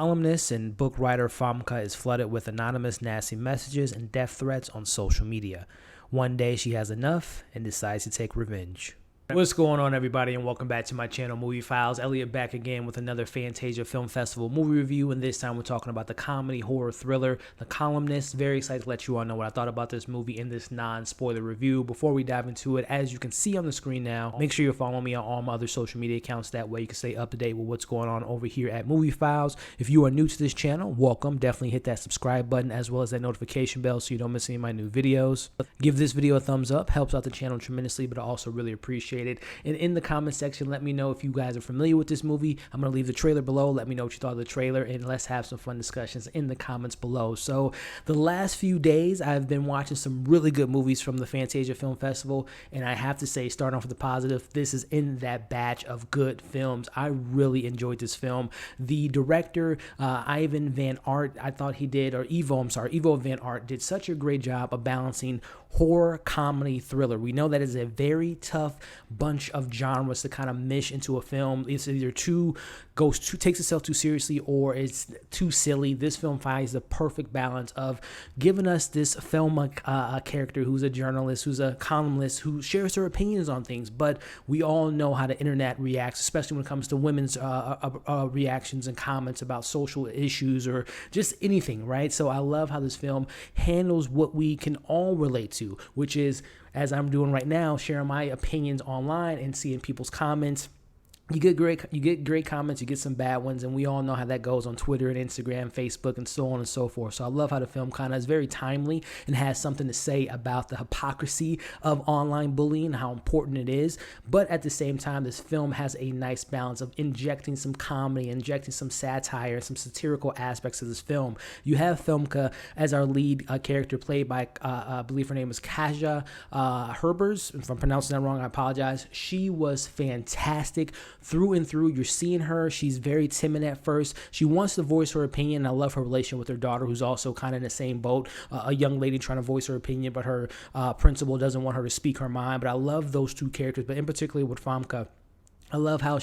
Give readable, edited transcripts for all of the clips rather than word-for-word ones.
Columnist and book writer Famke is flooded with anonymous nasty messages and death threats on social media. One day she has enough and decides to take revenge. What's going on, everybody, and welcome back to my channel, Movie Files. Elliot back again with another Fantasia Film Festival movie review, and this time we're talking about the comedy horror thriller, The Columnist. Very excited to let you all know what I thought about this movie in this non-spoiler review. Before we dive into it, as you can see on the screen now, make sure you're following me on all my other social media accounts. That way you can stay up to date with what's going on over here at Movie Files. If you are new to this channel, welcome. Definitely hit that subscribe button as well as that notification bell so you don't miss any of my new videos. Give this video a thumbs up. Helps out the channel tremendously, but I also really appreciate it. And in the comment section, let me know if you guys are familiar with this movie. I'm going to leave the trailer below. Let me know what you thought of the trailer, and let's have some fun discussions in the comments below. So the last few days, I've been watching some really good movies from the Fantasia Film Festival, and I have to say, starting off with the positive, this is in that batch of good films. I really enjoyed this film. The director, Ivo van Aart, I thought he did, or Ivo van Aart did such a great job of balancing horror, comedy, thriller. We know that is a very tough bunch of genres to kind of mesh into a film. It's either takes itself too seriously or it's too silly. This film finds the perfect balance of giving us this film character who's a journalist, who's a columnist, who shares her opinions on things. But we all know how the internet reacts, especially when it comes to women's reactions and comments about social issues or just anything, right? So I love how this film handles what we can all relate to, which is, as I'm doing right now, sharing my opinions online and seeing people's comments. You get great comments, you get some bad ones, and we all know how that goes on Twitter and Instagram, Facebook, and so on and so forth. So I love how the film kind of is very timely and has something to say about the hypocrisy of online bullying and how important it is. But at the same time, this film has a nice balance of injecting some comedy, injecting some satire, some satirical aspects of this film. You have Famke as our lead character, played by, I believe her name is Katja Herbers. If I'm pronouncing that wrong, I apologize. She was fantastic through and through. You're seeing her. She's very timid at first. She wants to voice her opinion. I love her relation with her daughter, who's also kind of in the same boat. A young lady trying to voice her opinion, but her principal doesn't want her to speak her mind. But I love those two characters, but in particular with Famke. I love how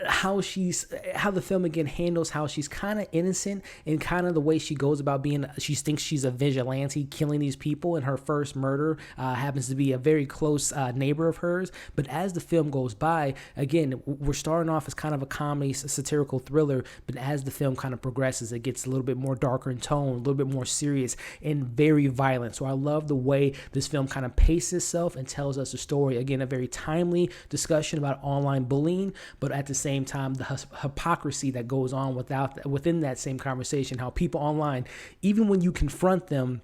how the film again handles how she's kind of innocent and kind of the way she goes about being. She thinks she's a vigilante killing these people, and her first murder happens to be a very close neighbor of hers. But as the film goes by, again, we're starting off as kind of a comedy, satirical thriller, but as the film kind of progresses, it gets a little bit more darker in tone, a little bit more serious, and very violent. So I love the way this film kind of paces itself and tells us a story. Again, a very timely discussion about online bullying, but at the same time, the hypocrisy that goes on within that same conversation, how people online, even when you confront them,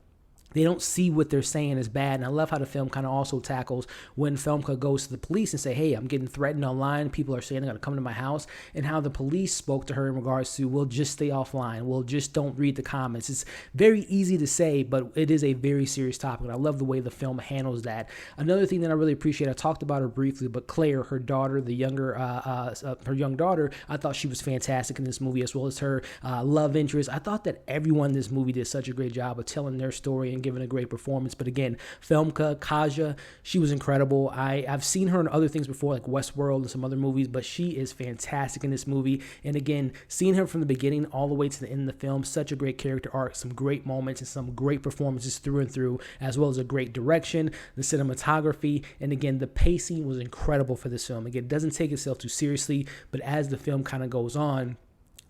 they don't see what they're saying as bad. And I love how the film kind of also tackles when Famke goes to the police and say, hey, I'm getting threatened online. People are saying they're going to come to my house. And how the police spoke to her in regards to, well, just stay offline. Well, just don't read the comments. It's very easy to say, but it is a very serious topic. And I love the way the film handles that. Another thing that I really appreciate, I talked about her briefly, but Claire, her daughter, the younger, her young daughter, I thought she was fantastic in this movie, as well as her love interest. I thought that everyone in this movie did such a great job of telling their story and giving a great performance. But again, Famke, Katja, she was incredible. I've seen her in other things before, like Westworld and some other movies, but she is fantastic in this movie. And again, seeing her from the beginning all the way to the end of the film, such a great character arc, some great moments and some great performances through and through, as well as a great direction, the cinematography, and again, the pacing was incredible for this film. Again, it doesn't take itself too seriously, but as the film kind of goes on,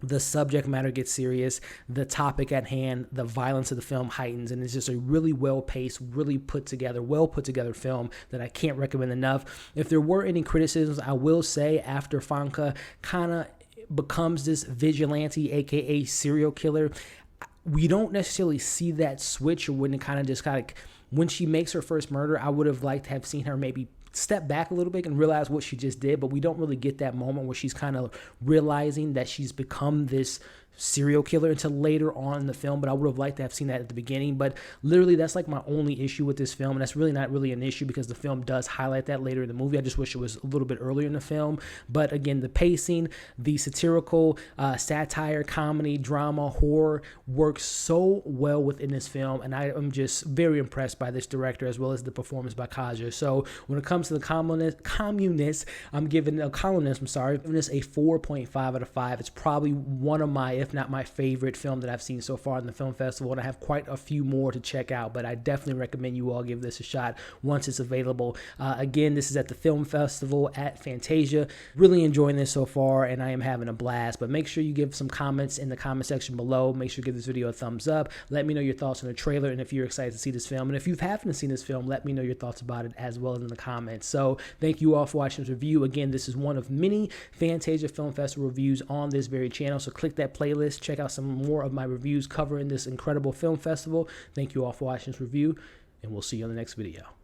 the subject matter gets serious, the topic at hand, the violence of the film heightens, and it's just a really well-paced, really well-put-together film that I can't recommend enough. If there were any criticisms, I will say after Famke kind of becomes this vigilante, aka serial killer, we don't necessarily see that switch, or when it kind of just when she makes her first murder, I would have liked to have seen her maybe step back a little bit and realize what she just did, but we don't really get that moment where she's kind of realizing that she's become this serial killer until later on in the film, but I would have liked to have seen that at the beginning. But literally, that's like my only issue with this film, and that's really not really an issue because the film does highlight that later in the movie. I just wish it was a little bit earlier in the film. But again, the pacing, the satirical satire, comedy, drama, horror works so well within this film, and I am just very impressed by this director as well as the performance by Katja. So when it comes to the Columnist, I'm giving this a 4.5 out of 5. It's probably one of my, if not my favorite film that I've seen so far in the film festival, and I have quite a few more to check out, but I definitely recommend you all give this a shot once it's available. Again, this is at the film festival at Fantasia. Really enjoying this so far, and I am having a blast. But make sure you give some comments in the comment section below. Make sure you give this video a thumbs up. Let me know your thoughts on the trailer and if you're excited to see this film. And if you haven't seen this film, let me know your thoughts about it as well in the comments. So thank you all for watching this review. Again, this is one of many Fantasia Film Festival reviews on this very channel. So click that playlist, check out some more of my reviews covering this incredible film festival. Thank you all for watching this review, and we'll see you on the next video.